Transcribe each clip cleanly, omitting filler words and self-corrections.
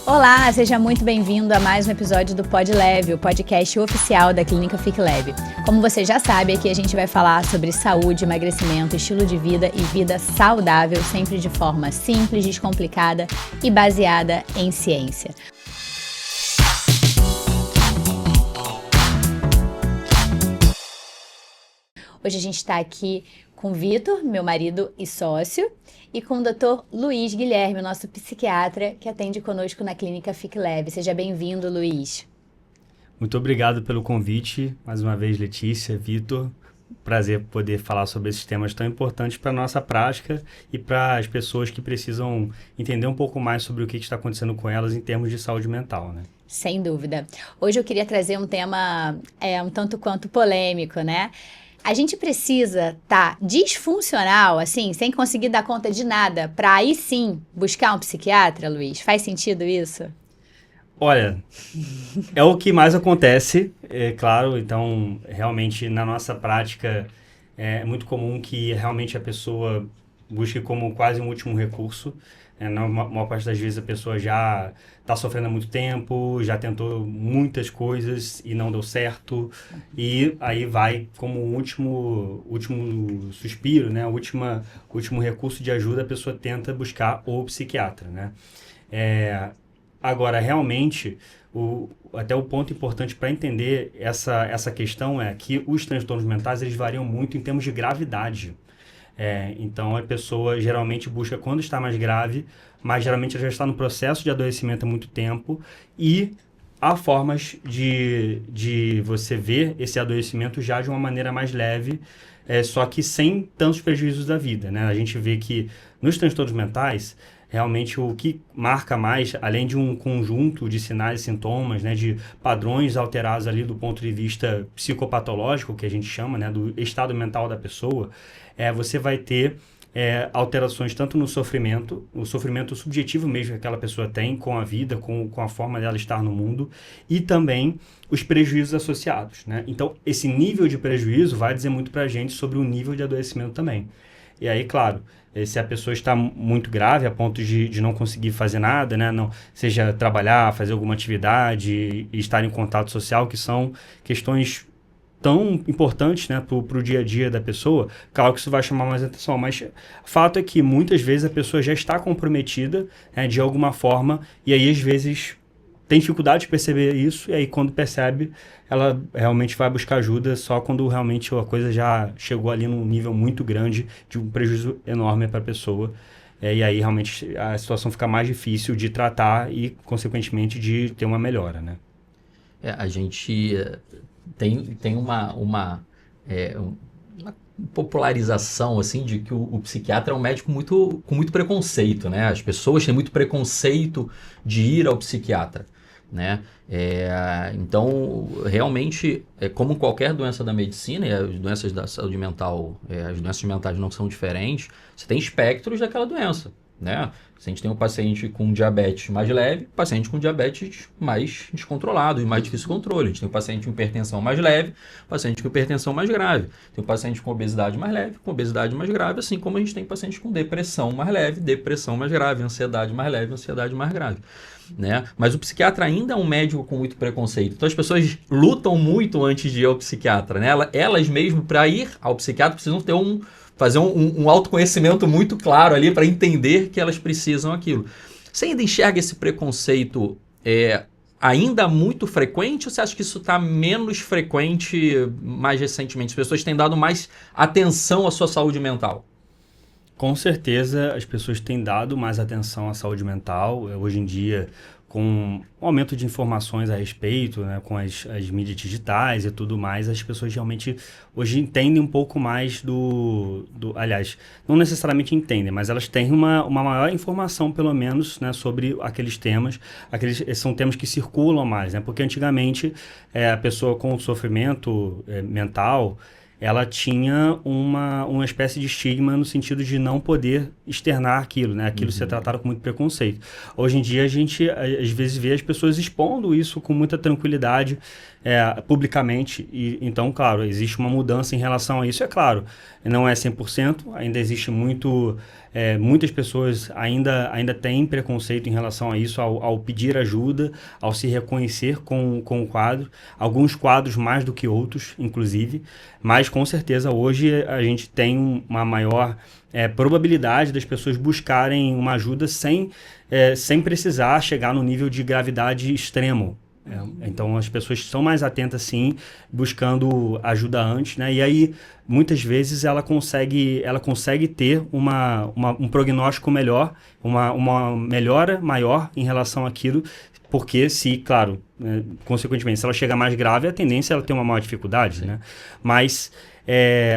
Olá, seja muito bem-vindo a mais um episódio do Pod Leve, o podcast oficial da Clínica Fique Leve. Como você já sabe, aqui a gente vai falar sobre saúde, emagrecimento, estilo de vida e vida saudável, sempre de forma simples, descomplicada e baseada em ciência. Hoje a gente está aqui com o Vitor, meu marido e sócio, e com o Dr. Luiz Guilherme, nosso psiquiatra, que atende conosco na Clínica Fique Leve. Seja bem-vindo, Luiz. Muito obrigado pelo convite, mais uma vez, Letícia, Vitor. Prazer poder falar sobre esses temas tão importantes para a nossa prática e para as pessoas que precisam entender um pouco mais sobre o que está acontecendo com elas em termos de saúde mental, né? Sem dúvida. Hoje eu queria trazer um tema um tanto quanto polêmico, né? A gente precisa estar disfuncional, assim, sem conseguir dar conta de nada, para aí sim buscar um psiquiatra, Luiz? Faz sentido isso? Olha, é o que mais acontece, é claro. Então, realmente, na nossa prática, é muito comum que realmente a pessoa busque como quase um último recurso. Na maior parte das vezes a pessoa já está sofrendo há muito tempo, já tentou muitas coisas e não deu certo, e aí vai como o último suspiro, né? O último recurso de ajuda, a pessoa tenta buscar o psiquiatra, né? Agora, realmente, até o ponto importante para entender essa questão é que os transtornos mentais eles variam muito em termos de gravidade. Então, a pessoa geralmente busca quando está mais grave, mas geralmente ela já está no processo de adoecimento há muito tempo e há formas de você ver esse adoecimento já de uma maneira mais leve, só que sem tantos prejuízos da vida, né? A gente vê que nos transtornos mentais, realmente o que marca mais, além de um conjunto de sinais e sintomas, né, de padrões alterados ali do ponto de vista psicopatológico, que a gente chama, né, do estado mental da pessoa, você vai ter alterações tanto no sofrimento, o sofrimento subjetivo mesmo que aquela pessoa tem com a vida, com a forma dela estar no mundo, e também os prejuízos associados, né? Então, esse nível de prejuízo vai dizer muito pra gente sobre o nível de adoecimento também. E aí, claro, se a pessoa está muito grave a ponto de não conseguir fazer nada, né? Não, seja trabalhar, fazer alguma atividade e estar em contato social, que são questões tão importantes, né, para o dia a dia da pessoa, claro que isso vai chamar mais atenção, mas o fato é que muitas vezes a pessoa já está comprometida, né, de alguma forma, e aí às vezes tem dificuldade de perceber isso, e aí quando percebe, ela realmente vai buscar ajuda só quando realmente a coisa já chegou ali num nível muito grande, de um prejuízo enorme para a pessoa. E aí realmente a situação fica mais difícil de tratar e, consequentemente, de ter uma melhora, né? A gente tem uma popularização assim de que o psiquiatra é um médico com muito preconceito, né? As pessoas têm muito preconceito de ir ao psiquiatra, né? Então, realmente, como qualquer doença da medicina, e as doenças da saúde mental, as doenças mentais não são diferentes, você tem espectros daquela doença, né? Se a gente tem um paciente com diabetes mais leve, paciente com diabetes mais descontrolado e mais difícil controle. A gente tem um paciente com hipertensão mais leve, paciente com hipertensão mais grave. Tem um paciente com obesidade mais leve, com obesidade mais grave, assim como a gente tem paciente com depressão mais leve, depressão mais grave, ansiedade mais leve, ansiedade mais grave. Né? Mas o psiquiatra ainda é um médico com muito preconceito. Então as pessoas lutam muito antes de ir ao psiquiatra, né? Elas mesmo, para ir ao psiquiatra, precisam ter fazer um autoconhecimento muito claro ali para entender que elas precisam aquilo. Você ainda enxerga esse preconceito ainda muito frequente, ou você acha que isso está menos frequente mais recentemente? As pessoas têm dado mais atenção à sua saúde mental? Com certeza as pessoas têm dado mais atenção à saúde mental. Hoje em dia, com o aumento de informações a respeito, né, com as mídias digitais e tudo mais, as pessoas realmente hoje entendem um pouco mais aliás, não necessariamente entendem, mas elas têm uma maior informação, pelo menos, né, sobre aqueles temas. São temas que circulam mais, né, porque antigamente a pessoa com sofrimento mental, ela tinha uma espécie de estigma no sentido de não poder externar aquilo, né? Aquilo ser tratado com muito preconceito. Hoje em dia, a gente, às vezes, vê as pessoas expondo isso com muita tranquilidade, publicamente. E, então, claro, existe uma mudança em relação a isso. É claro, não é 100%, ainda existe muitas pessoas ainda têm preconceito em relação a isso, ao pedir ajuda, ao se reconhecer com o quadro. Alguns quadros mais do que outros, inclusive. Mas, com certeza, hoje a gente tem uma maior probabilidade das pessoas buscarem uma ajuda sem precisar chegar no nível de gravidade extremo. Então, as pessoas estão mais atentas, sim, buscando ajuda antes, né? E aí, muitas vezes, ela consegue ter um prognóstico melhor, uma melhora maior em relação àquilo, porque claro, consequentemente, se ela chega mais grave, a tendência é ela ter uma maior dificuldade, sim, né? Mas,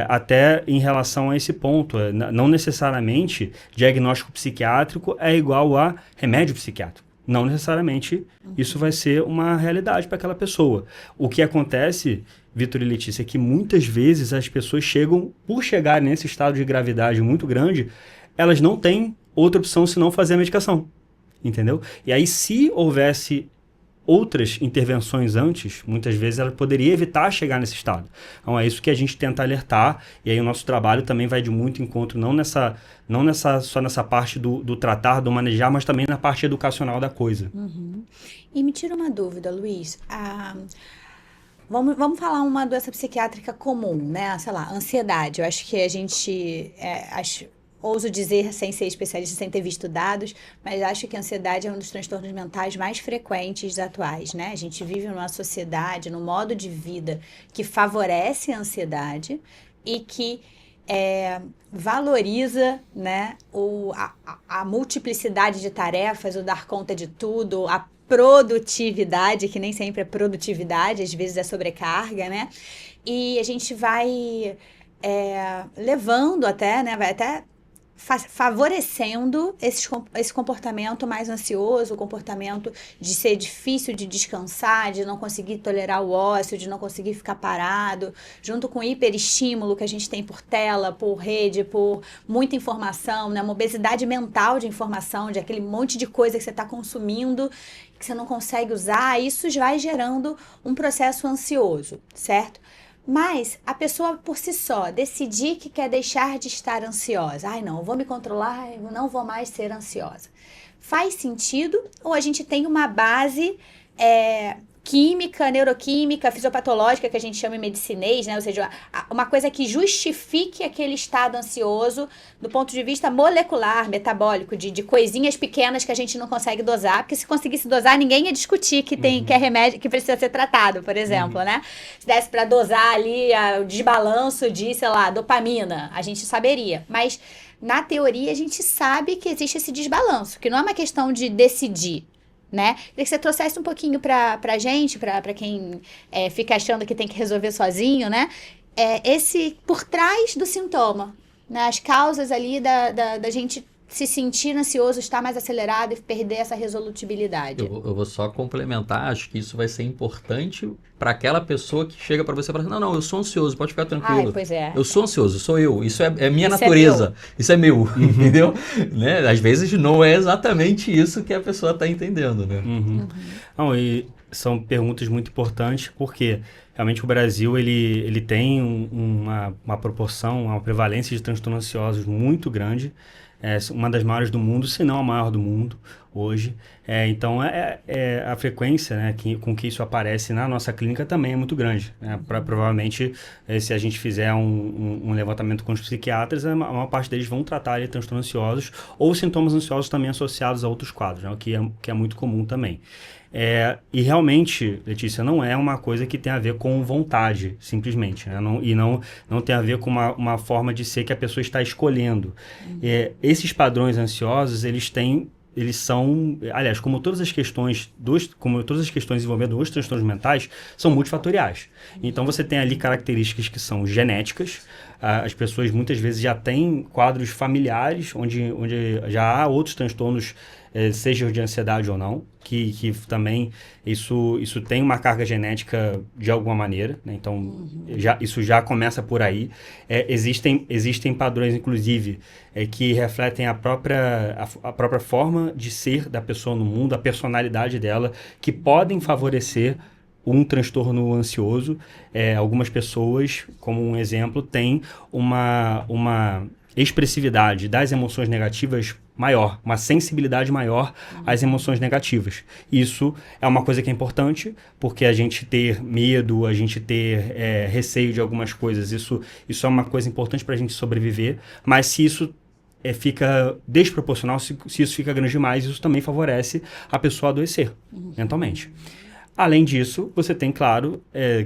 até em relação a esse ponto, não necessariamente diagnóstico psiquiátrico é igual a remédio psiquiátrico. Não necessariamente isso vai ser uma realidade para aquela pessoa. O que acontece, Vitor e Letícia, é que muitas vezes as pessoas chegam, por chegar nesse estado de gravidade muito grande, elas não têm outra opção senão fazer a medicação, entendeu? E aí, se houvesse outras intervenções antes, muitas vezes ela poderia evitar chegar nesse estado. Então é isso que a gente tenta alertar, e aí o nosso trabalho também vai de muito encontro, só nessa parte do tratar, do manejar, mas também na parte educacional da coisa. Uhum. E me tira uma dúvida, Luiz. Vamos falar uma doença psiquiátrica comum, né? Sei lá, ansiedade. Eu acho que a gente... ouso dizer, sem ser especialista, sem ter visto dados, mas acho que a ansiedade é um dos transtornos mentais mais frequentes atuais, né? A gente vive numa sociedade, num modo de vida que favorece a ansiedade e que valoriza, né, a multiplicidade de tarefas, o dar conta de tudo, a produtividade, que nem sempre é produtividade, às vezes é sobrecarga, né? E a gente vai levando até, né, vai até favorecendo esse comportamento mais ansioso, o comportamento de ser difícil de descansar, de não conseguir tolerar o ócio, de não conseguir ficar parado, junto com o hiperestímulo que a gente tem por tela, por rede, por muita informação, né? Uma obesidade mental de informação, de aquele monte de coisa que você está consumindo, que você não consegue usar, isso vai gerando um processo ansioso, certo? Mas a pessoa por si só decidir que quer deixar de estar ansiosa. Ai, não, eu vou me controlar, eu não vou mais ser ansiosa. Faz sentido? Ou a gente tem uma base química, neuroquímica, fisiopatológica, que a gente chama em medicinês, né? Ou seja, uma coisa que justifique aquele estado ansioso do ponto de vista molecular, metabólico, de coisinhas pequenas que a gente não consegue dosar, porque se conseguisse dosar, ninguém ia discutir que é remédio que precisa ser tratado, por exemplo, né? Se desse para dosar ali o desbalanço de, sei lá, dopamina, a gente saberia. Mas, na teoria, a gente sabe que existe esse desbalanço, que não é uma questão de decidir, né? Queria que você trouxesse um pouquinho pra gente, pra quem fica achando que tem que resolver sozinho, né? Esse por trás do sintoma, né? As causas ali da gente se sentir ansioso, estar mais acelerado e perder essa resolutibilidade. Eu vou só complementar, acho que isso vai ser importante para aquela pessoa que chega para você e fala assim, não, eu sou ansioso, pode ficar tranquilo. Ai, pois é. Eu sou ansioso, sou eu, isso é minha natureza, isso é meu, entendeu? Né? Às vezes não é exatamente isso que a pessoa está entendendo, né? Não, e são perguntas muito importantes, porque realmente o Brasil ele tem uma proporção, uma prevalência de transtornos ansiosos muito grande, uma das maiores do mundo, se não a maior do mundo hoje. Então, a frequência, né, com que isso aparece na nossa clínica também é muito grande. Né? Provavelmente, se a gente fizer um levantamento com os psiquiatras, a maior parte deles vão tratar de transtornos ansiosos ou sintomas ansiosos também associados a outros quadros, né? O que é muito comum também. E realmente, Letícia, não é uma coisa que tem a ver com vontade, simplesmente, né? Não tem a ver com uma forma de ser que a pessoa está escolhendo. Esses padrões ansiosos, eles são, aliás, como todas as questões envolvendo os transtornos mentais, são multifatoriais. Então, você tem ali características que são genéticas. As pessoas muitas vezes já têm quadros familiares, onde já há outros transtornos seja de ansiedade ou não, que também isso tem uma carga genética de alguma maneira, né? Então isso já começa por aí. Existem padrões, inclusive, que refletem a própria forma de ser da pessoa no mundo, a personalidade dela, que podem favorecer um transtorno ansioso. Algumas pessoas, como um exemplo, têm uma expressividade das emoções negativas maior, uma sensibilidade maior às emoções negativas. Isso é uma coisa que é importante, porque a gente ter medo, a gente ter receio de algumas coisas, isso é uma coisa importante para a gente sobreviver, mas se isso fica desproporcional, se isso fica grande demais, isso também favorece a pessoa adoecer mentalmente. Além disso, você tem, claro,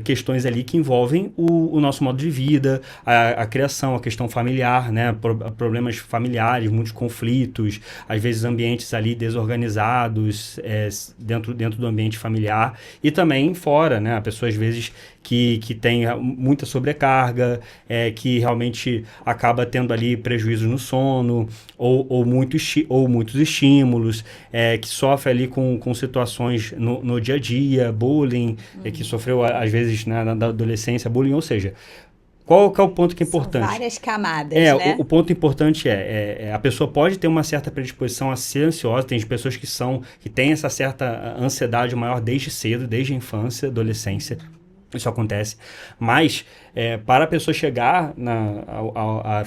questões ali que envolvem o nosso modo de vida, a criação, a questão familiar, né? Problemas familiares, muitos conflitos, às vezes ambientes ali desorganizados dentro do ambiente familiar e também fora, né? A pessoa, às vezes, que tem muita sobrecarga, que realmente acaba tendo ali prejuízos no sono ou muitos estímulos, que sofre ali com situações no dia a dia, bullying, que sofreu às vezes, né, na adolescência, bullying, ou seja, qual que é o ponto que é importante? São várias camadas, né? O ponto importante a pessoa pode ter uma certa predisposição a ser ansiosa, tem pessoas que têm essa certa ansiedade maior desde cedo, desde a infância, adolescência. Isso acontece, mas para a pessoa chegar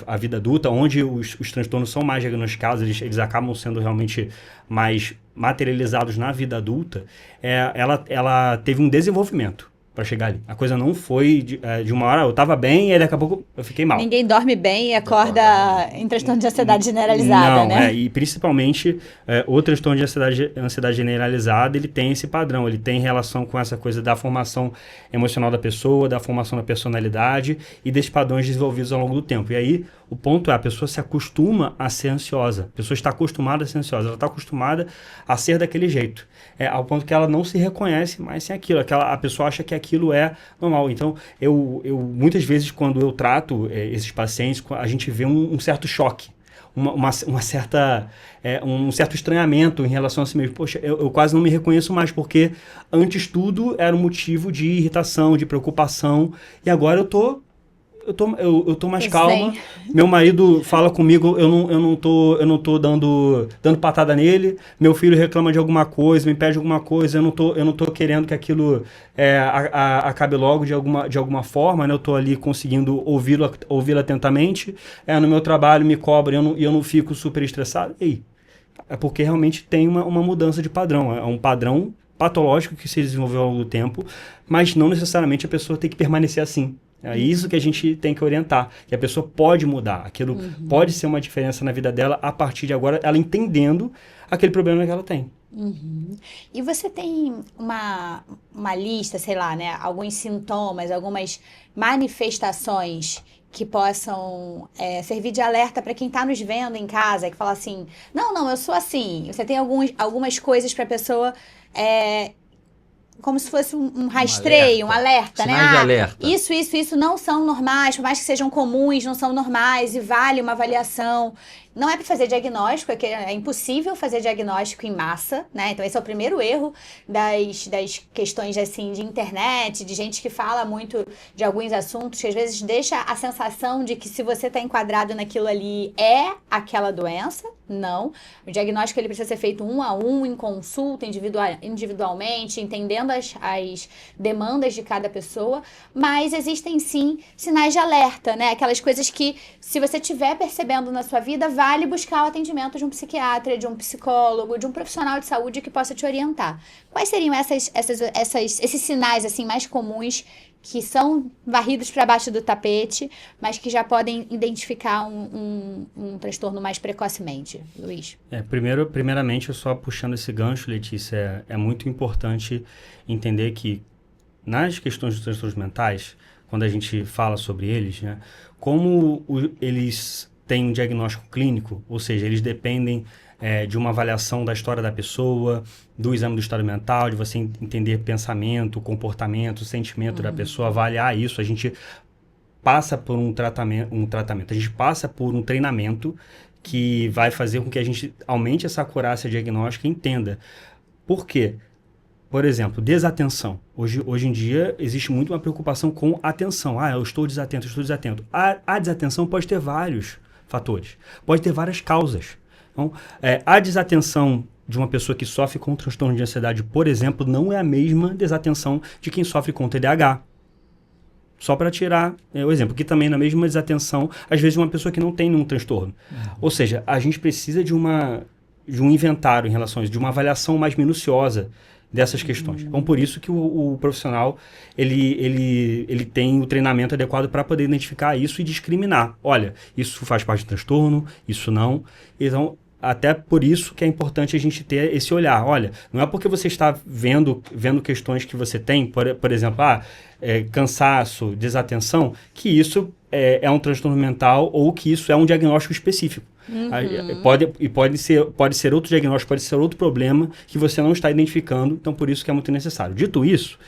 à vida adulta, onde os transtornos são mais diagnosticados, eles acabam sendo realmente mais materializados na vida adulta, ela teve um desenvolvimento para chegar ali. A coisa não foi de uma hora, eu estava bem e daqui a pouco eu fiquei mal. Ninguém dorme bem e acorda em transtorno de ansiedade generalizada, não, né? E principalmente o transtorno de ansiedade generalizada, ele tem esse padrão, ele tem relação com essa coisa da formação emocional da pessoa, da formação da personalidade e desses padrões desenvolvidos ao longo do tempo. E aí, o ponto a pessoa se acostuma a ser ansiosa. A pessoa está acostumada a ser ansiosa, ela está acostumada a ser daquele jeito. Ao ponto que ela não se reconhece mais sem aquilo. A pessoa acha que aquilo é normal. Então, eu muitas vezes, quando eu trato esses pacientes, a gente vê um certo choque. Um certo estranhamento em relação a si mesmo. Poxa, eu quase não me reconheço mais, porque antes tudo era um motivo de irritação, de preocupação, e agora eu tô mais calma. Meu marido fala comigo, eu não tô dando patada nele. Meu filho reclama de alguma coisa, me pede alguma coisa, eu não tô querendo que aquilo acabe logo de alguma forma, né? Eu tô ali conseguindo ouvi-lo atentamente. No meu trabalho me cobra e eu não fico super estressado. E aí? É porque realmente tem uma mudança de padrão. É um padrão patológico que se desenvolveu ao longo do tempo, mas não necessariamente a pessoa tem que permanecer assim. É isso que a gente tem que orientar, que a pessoa pode mudar, aquilo pode ser uma diferença na vida dela a partir de agora, ela entendendo aquele problema que ela tem. E você tem uma lista, sei lá, né, alguns sintomas, algumas manifestações que possam servir de alerta para quem está nos vendo em casa, que fala assim, não, eu sou assim. Você tem algumas coisas para a pessoa... como se fosse um rastreio, um alerta, Sinais de alerta. Isso não são normais, por mais que sejam comuns, não são normais e vale uma avaliação. Não é para fazer diagnóstico, é impossível fazer diagnóstico em massa, né? Então esse é o primeiro erro das questões assim, de internet, de gente que fala muito de alguns assuntos, que às vezes deixa a sensação de que se você está enquadrado naquilo ali é aquela doença. Não. O diagnóstico ele precisa ser feito 1 a 1, em consulta, individualmente, entendendo as demandas de cada pessoa, mas existem sim sinais de alerta, né? Aquelas coisas que, se você estiver percebendo na sua vida, vale buscar o atendimento de um psiquiatra, de um psicólogo, de um profissional de saúde que possa te orientar. Quais seriam esses sinais assim mais comuns que são varridos para baixo do tapete, mas que já podem identificar um transtorno mais precocemente, Luiz? Primeiramente, eu só puxando esse gancho, Letícia, é muito importante entender que nas questões dos transtornos mentais, quando a gente fala sobre eles, né, como eles têm um diagnóstico clínico, ou seja, eles dependem de uma avaliação da história da pessoa, do exame do estado mental, de você entender pensamento, comportamento, sentimento da pessoa, avaliar isso. A gente passa por um tratamento, a gente passa por um treinamento que vai fazer com que a gente aumente essa acurácia diagnóstica e entenda. Por quê? Por exemplo, desatenção. Hoje em dia existe muito uma preocupação com atenção. Eu estou desatento, A desatenção pode ter vários fatores, pode ter várias causas. Então, a desatenção de uma pessoa que sofre com transtorno de ansiedade, por exemplo, não é a mesma desatenção de quem sofre com TDAH. Só para tirar o exemplo, que também na mesma desatenção, às vezes uma pessoa que não tem nenhum transtorno. Ou seja, a gente precisa de um inventário em relação a isso, de uma avaliação mais minuciosa dessas questões. Então, por isso que o profissional ele tem o treinamento adequado para poder identificar isso e discriminar. Olha, isso faz parte do transtorno, isso não. Então, até por isso que é importante a gente ter esse olhar. Olha, não é porque você está vendo questões que você tem, por exemplo, cansaço, desatenção, que isso é um transtorno mental ou que isso é um diagnóstico específico. Pode ser outro diagnóstico, pode ser outro problema que você não está identificando, então por isso que é muito necessário. Dito isso,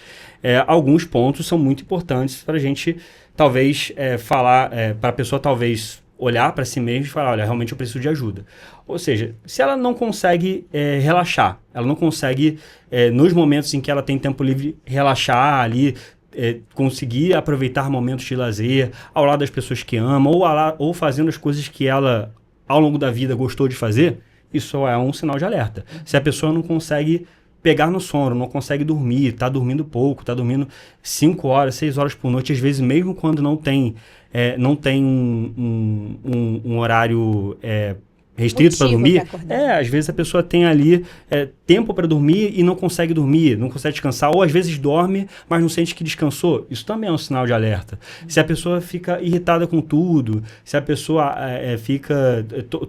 alguns pontos são muito importantes para a gente talvez falar, para a pessoa talvez olhar para si mesma e falar, olha, realmente eu preciso de ajuda. Ou seja, se ela não consegue relaxar, ela não consegue, nos momentos em que ela tem tempo livre, relaxar ali, conseguir aproveitar momentos de lazer ao lado das pessoas que ama, ou fazendo as coisas que ela ao longo da vida gostou de fazer, isso é um sinal de alerta. Se a pessoa não consegue pegar no sono, não consegue dormir, está dormindo pouco, está dormindo 5 horas, 6 horas por noite, às vezes mesmo quando não tem um horário restrito para dormir, às vezes a pessoa tem ali tempo para dormir e não consegue dormir, não consegue descansar, ou às vezes dorme, mas não sente que descansou. Isso também é um sinal de alerta. Se a pessoa fica irritada com tudo, se a pessoa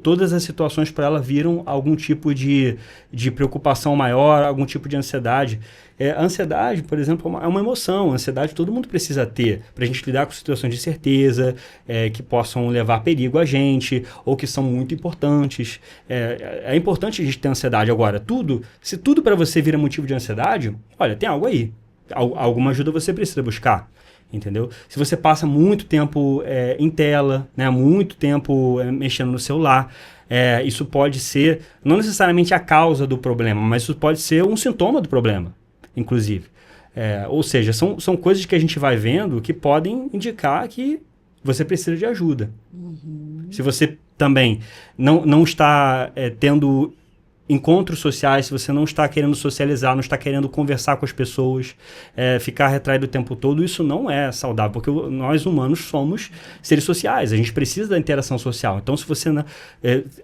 todas as situações para ela viram algum tipo de preocupação maior, algum tipo de ansiedade. A ansiedade, por exemplo, é uma emoção. A ansiedade todo mundo precisa ter para a gente lidar com situações de incerteza, que possam levar perigo a gente, ou que são muito importantes. É importante a gente ter ansiedade. Agora, se tudo para você vira motivo de ansiedade, olha, tem algo aí. Alguma ajuda você precisa buscar. Entendeu? Se você passa muito tempo em tela, né, muito tempo mexendo no celular, isso pode ser, não necessariamente a causa do problema, mas isso pode ser um sintoma do problema, inclusive. Ou seja, são coisas que a gente vai vendo que podem indicar que você precisa de ajuda. Se você também não está tendo encontros sociais, se você não está querendo socializar, não está querendo conversar com as pessoas, ficar retraído o tempo todo, isso não é saudável, porque nós humanos somos seres sociais, a gente precisa da interação social. Então, se você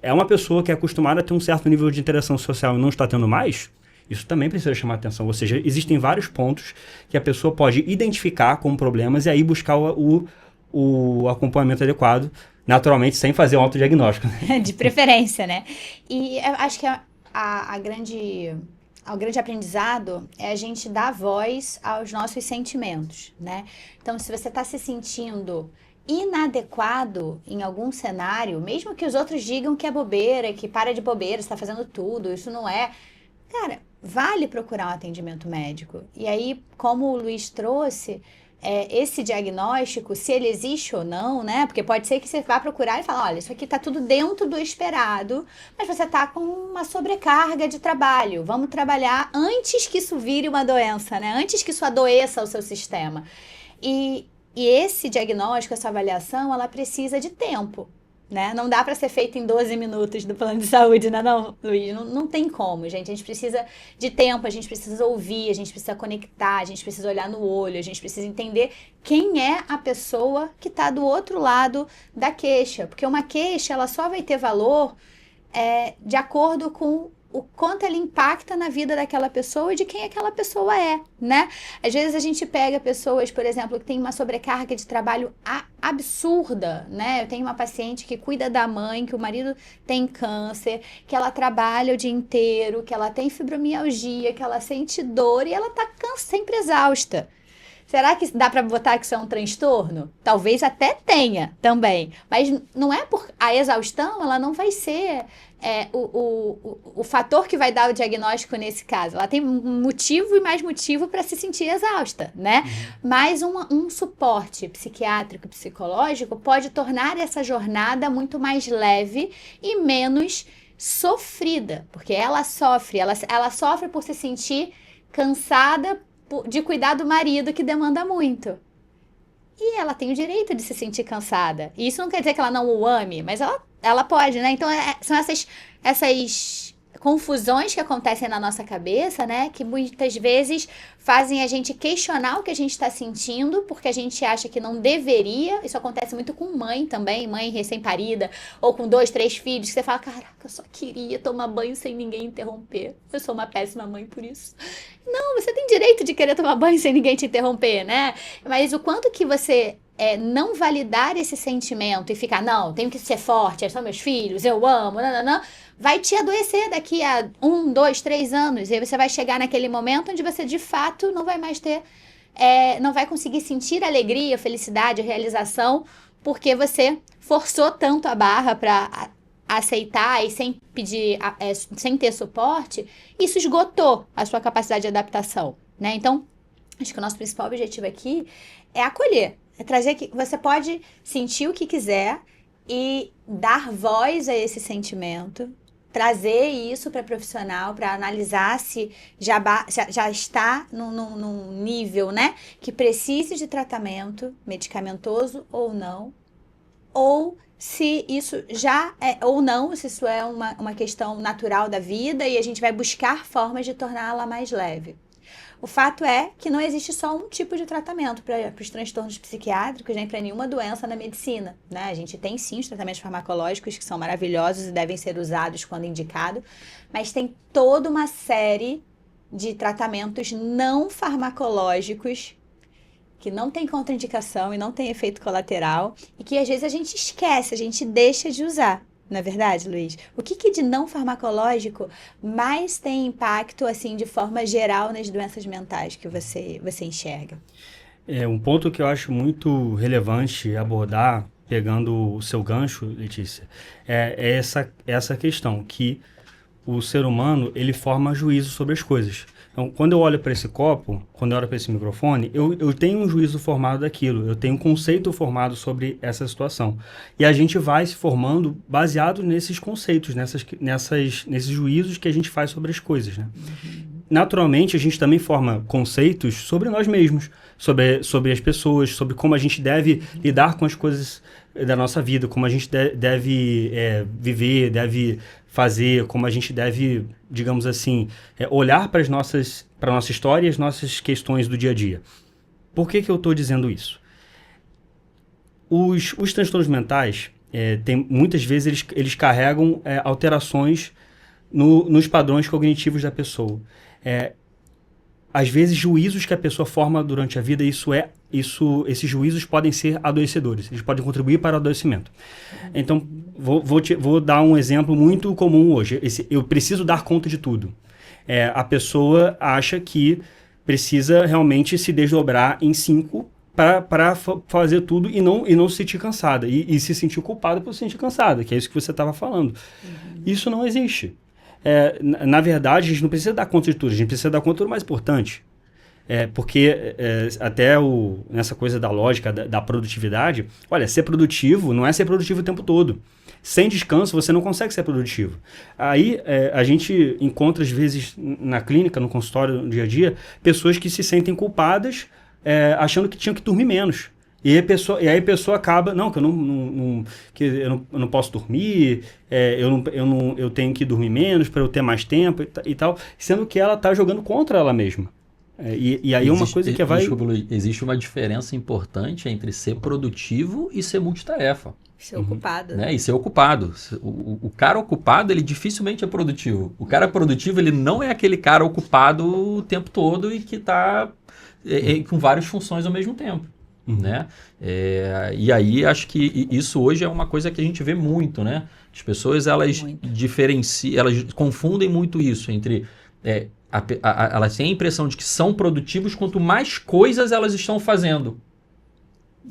é uma pessoa que é acostumada a ter um certo nível de interação social e não está tendo mais, isso também precisa chamar atenção. Ou seja, existem vários pontos que a pessoa pode identificar como problemas e aí buscar o acompanhamento adequado, naturalmente sem fazer um autodiagnóstico. De preferência, né? E eu acho que o grande aprendizado é a gente dar voz aos nossos sentimentos, né? Então, se você está se sentindo inadequado em algum cenário, mesmo que os outros digam que é bobeira, que para de bobeira, você está fazendo tudo, isso não é... Cara, vale procurar um atendimento médico. E aí, como o Luiz trouxe... esse diagnóstico, se ele existe ou não, né? Porque pode ser que você vá procurar e falar, olha, isso aqui tá tudo dentro do esperado, mas você tá com uma sobrecarga de trabalho. Vamos trabalhar antes que isso vire uma doença, né? Antes que isso adoeça o seu sistema. E esse diagnóstico, essa avaliação, ela precisa de tempo, né? Não dá para ser feito em 12 minutos do plano de saúde, né, não, Luiz? Não tem como, gente. A gente precisa de tempo, a gente precisa ouvir, a gente precisa conectar, a gente precisa olhar no olho, a gente precisa entender quem é a pessoa que está do outro lado da queixa. Porque uma queixa, ela só vai ter valor de acordo com o quanto ela impacta na vida daquela pessoa e de quem aquela pessoa é, né? Às vezes a gente pega pessoas, por exemplo, que tem uma sobrecarga de trabalho absurda, né? Eu tenho uma paciente que cuida da mãe, que o marido tem câncer, que ela trabalha o dia inteiro, que ela tem fibromialgia, que ela sente dor e ela tá sempre exausta. Será que dá para botar que isso é um transtorno? Talvez até tenha também. Mas não é por a exaustão, ela não vai ser o fator que vai dar o diagnóstico nesse caso. Ela tem motivo e mais motivo para se sentir exausta, né? Mas um suporte psiquiátrico, psicológico pode tornar essa jornada muito mais leve e menos sofrida, porque ela sofre por se sentir cansada de cuidar do marido que demanda muito. E ela tem o direito de se sentir cansada. E isso não quer dizer que ela não o ame, mas ela pode, né? Então, são essas confusões que acontecem na nossa cabeça, né? Que muitas vezes fazem a gente questionar o que a gente está sentindo, porque a gente acha que não deveria. Isso acontece muito com mãe também, mãe recém-parida, ou com 2, 3 filhos, que você fala, caraca, eu só queria tomar banho sem ninguém interromper. Eu sou uma péssima mãe por isso. Não, você tem direito de querer tomar banho sem ninguém te interromper, né? Mas o quanto que você não validar esse sentimento e ficar, não, tenho que ser forte, são meus filhos, eu amo, vai te adoecer daqui a 1, 2, 3 anos. E aí você vai chegar naquele momento onde você, de fato, não vai mais ter, não vai conseguir sentir alegria, felicidade, realização, porque você forçou tanto a barra para aceitar e sem pedir, sem ter suporte, isso esgotou a sua capacidade de adaptação, né? Então, acho que o nosso principal objetivo aqui é acolher, é trazer que você pode sentir o que quiser e dar voz a esse sentimento, trazer isso para profissional, para analisar se já está num nível, né, que precise de tratamento medicamentoso ou não, ou se isso já é ou não, se isso é uma questão natural da vida e a gente vai buscar formas de torná-la mais leve. O fato é que não existe só um tipo de tratamento para os transtornos psiquiátricos, nem para nenhuma doença na medicina, né? A gente tem sim os tratamentos farmacológicos que são maravilhosos e devem ser usados quando indicado, mas tem toda uma série de tratamentos não farmacológicos que não tem contraindicação e não tem efeito colateral e que às vezes a gente esquece, a gente deixa de usar. Não é verdade, Luiz? O que de não farmacológico mais tem impacto, assim, de forma geral nas doenças mentais que você enxerga? Um ponto que eu acho muito relevante abordar, pegando o seu gancho, Letícia, é essa questão que o ser humano, ele forma juízo sobre as coisas. Então, quando eu olho para esse copo, quando eu olho para esse microfone, eu tenho um juízo formado daquilo, eu tenho um conceito formado sobre essa situação. E a gente vai se formando baseado nesses conceitos, nesses juízos que a gente faz sobre as coisas, né? Naturalmente, a gente também forma conceitos sobre nós mesmos, sobre as pessoas, sobre como a gente deve lidar com as coisas da nossa vida, como a gente deve viver, deve fazer, como a gente deve, digamos assim, olhar para a nossa história e as nossas questões do dia a dia. Por que eu estou dizendo isso? Os transtornos mentais, muitas vezes, eles carregam alterações nos padrões cognitivos da pessoa. Às vezes, juízos que a pessoa forma durante a vida, esses juízos podem ser adoecedores, eles podem contribuir para o adoecimento. Então, vou dar um exemplo muito comum hoje. Eu preciso dar conta de tudo. A pessoa acha que precisa realmente se desdobrar em 5 para fazer tudo e não se sentir cansada. E se sentir culpada por se sentir cansada, que é isso que você estava falando. Isso não existe. Na verdade, a gente não precisa dar conta de tudo, a gente precisa dar conta do mais importante. Porque até nessa coisa da lógica, da produtividade, olha, ser produtivo não é ser produtivo o tempo todo. Sem descanso, você não consegue ser produtivo. Aí, a gente encontra, às vezes, na clínica, no consultório, no dia a dia, pessoas que se sentem culpadas, achando que tinham que dormir menos. E aí a pessoa acaba, que eu não posso dormir, eu tenho que dormir menos para eu ter mais tempo e tal, sendo que ela está jogando contra ela mesma. E aí uma coisa que vai... Desculpa, Luiz, existe uma diferença importante entre ser produtivo e ser multitarefa. Ser ocupado. Né? E ser ocupado. O cara ocupado, ele dificilmente é produtivo. O cara produtivo, ele não é aquele cara ocupado o tempo todo e que está com várias funções ao mesmo tempo. Né? E aí acho que isso hoje é uma coisa que a gente vê muito, né? As pessoas elas confundem muito isso entre elas têm a impressão de que são produtivos quanto mais coisas elas estão fazendo.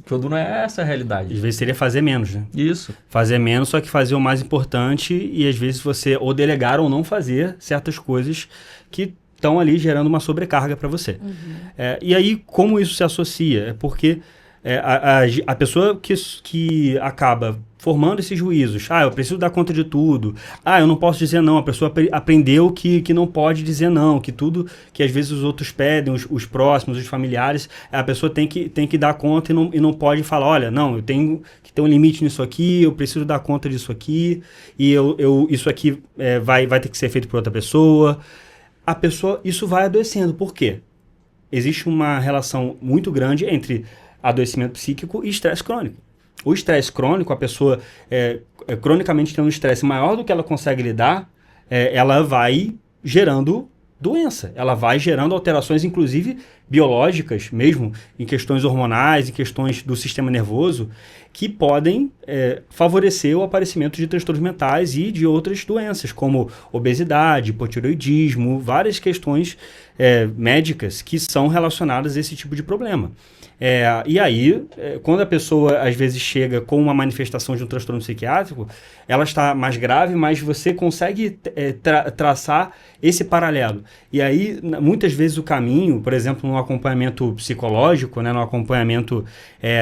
Quando não é essa a realidade. Às vezes seria fazer menos, né? Isso. Fazer menos, só que fazer o mais importante e às vezes você ou delegar ou não fazer certas coisas que estão ali gerando uma sobrecarga para você. E aí, como isso se associa? É porque a pessoa que acaba formando esses juízos, eu preciso dar conta de tudo, eu não posso dizer não, a pessoa aprendeu que não pode dizer não, que tudo que às vezes os outros pedem, os próximos, os familiares, a pessoa tem que dar conta e não pode falar, olha, não, eu tenho que ter um limite nisso aqui, eu preciso dar conta disso aqui, e isso aqui vai ter que ser feito por outra pessoa. A pessoa, isso vai adoecendo. Por quê? Existe uma relação muito grande entre adoecimento psíquico e estresse crônico. O estresse crônico, a pessoa cronicamente tendo um estresse maior do que ela consegue lidar, ela vai gerando doença. Ela vai gerando alterações, inclusive biológicas mesmo, em questões hormonais, em questões do sistema nervoso, que podem favorecer o aparecimento de transtornos mentais e de outras doenças, como obesidade, hipotireoidismo, várias questões médicas que são relacionadas a esse tipo de problema. E aí, quando a pessoa às vezes chega com uma manifestação de um transtorno psiquiátrico, ela está mais grave, mas você consegue traçar esse paralelo. E aí, muitas vezes o caminho, por exemplo, no acompanhamento psicológico, né, no acompanhamento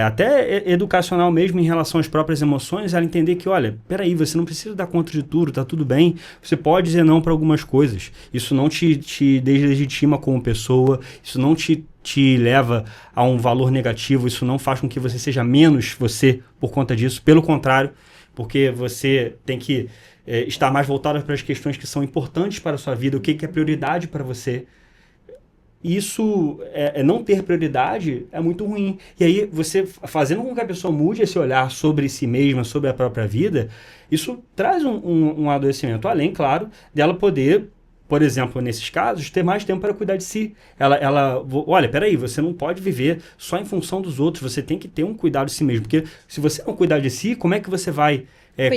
até educacional mesmo em relação às próprias emoções, ela entender que, olha, peraí, você não precisa dar conta de tudo, tá tudo bem, você pode dizer não para algumas coisas. Isso não te deslegitima como pessoa, isso não te leva a um valor negativo, isso não faz com que você seja menos você por conta disso, pelo contrário, porque você tem que estar mais voltado para as questões que são importantes para a sua vida, o que é prioridade para você. Isso, não ter prioridade é muito ruim. E aí, você fazendo com que a pessoa mude esse olhar sobre si mesma, sobre a própria vida, isso traz um adoecimento, além, claro, dela poder, por exemplo, nesses casos, ter mais tempo para cuidar de si. Olha, peraí, você não pode viver só em função dos outros, você tem que ter um cuidado de si mesmo, porque se você não cuidar de si, como é que você vai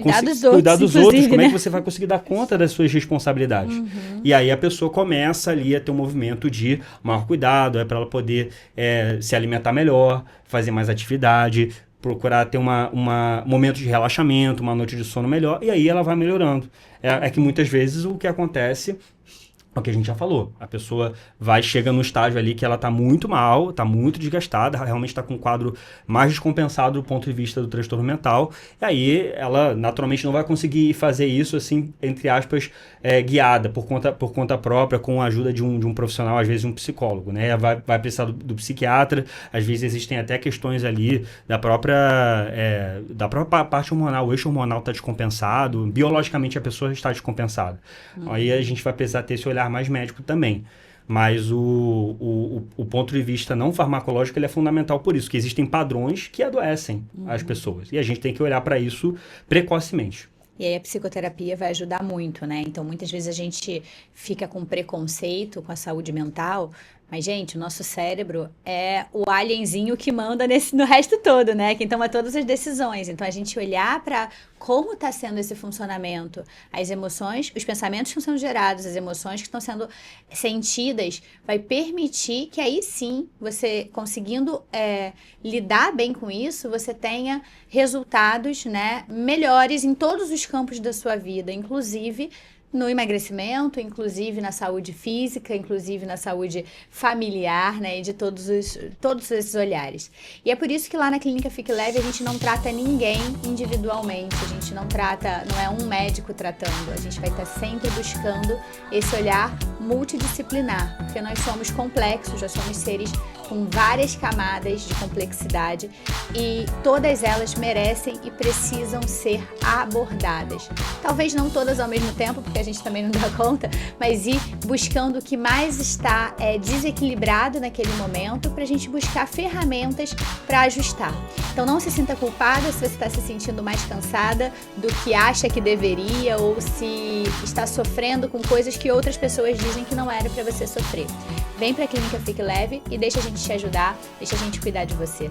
cuidar dos outros, como é que você vai conseguir dar conta das suas responsabilidades? E aí a pessoa começa ali a ter um movimento de maior cuidado, para ela poder se alimentar melhor, fazer mais atividade, procurar ter um momento de relaxamento, uma noite de sono melhor, e aí ela vai melhorando. É que muitas vezes o que acontece é o que a gente já falou. A pessoa chega no estágio ali que ela está muito mal, está muito desgastada, realmente está com um quadro mais descompensado do ponto de vista do transtorno mental, e aí ela naturalmente não vai conseguir fazer isso, assim, entre aspas, guiada, por conta própria, com a ajuda de um profissional, às vezes um psicólogo, né? Vai precisar do psiquiatra, às vezes existem até questões ali da própria parte hormonal, o eixo hormonal está descompensado, biologicamente a pessoa está descompensada. Aí a gente vai precisar ter esse olhar mais médico também. Mas o ponto de vista não farmacológico ele é fundamental por isso, que existem padrões que adoecem as pessoas. E a gente tem que olhar para isso precocemente. E aí a psicoterapia vai ajudar muito, né? Então, muitas vezes a gente fica com preconceito com a saúde mental, mas, gente, o nosso cérebro é o alienzinho que manda no resto todo, né? Quem toma todas as decisões. Então, a gente olhar para como está sendo esse funcionamento, as emoções, os pensamentos que estão sendo gerados, as emoções que estão sendo sentidas, vai permitir que aí sim, você conseguindo lidar bem com isso, você tenha resultados, né, melhores em todos os campos da sua vida, inclusive no emagrecimento, inclusive na saúde física, inclusive na saúde familiar, né, e de todos esses olhares. E é por isso que lá na Clínica Fique Leve a gente não trata ninguém individualmente, a gente não é um médico tratando, a gente vai estar sempre buscando esse olhar multidisciplinar, porque nós somos complexos, nós somos seres com várias camadas de complexidade e todas elas merecem e precisam ser abordadas. Talvez não todas ao mesmo tempo, porque a gente também não dá conta, mas ir buscando o que mais está desequilibrado naquele momento para a gente buscar ferramentas para ajustar. Então não se sinta culpada se você está se sentindo mais cansada do que acha que deveria ou se está sofrendo com coisas que outras pessoas dizem que não era para você sofrer. Vem para a Clínica Fique Leve e deixa a gente te ajudar, deixa a gente cuidar de você.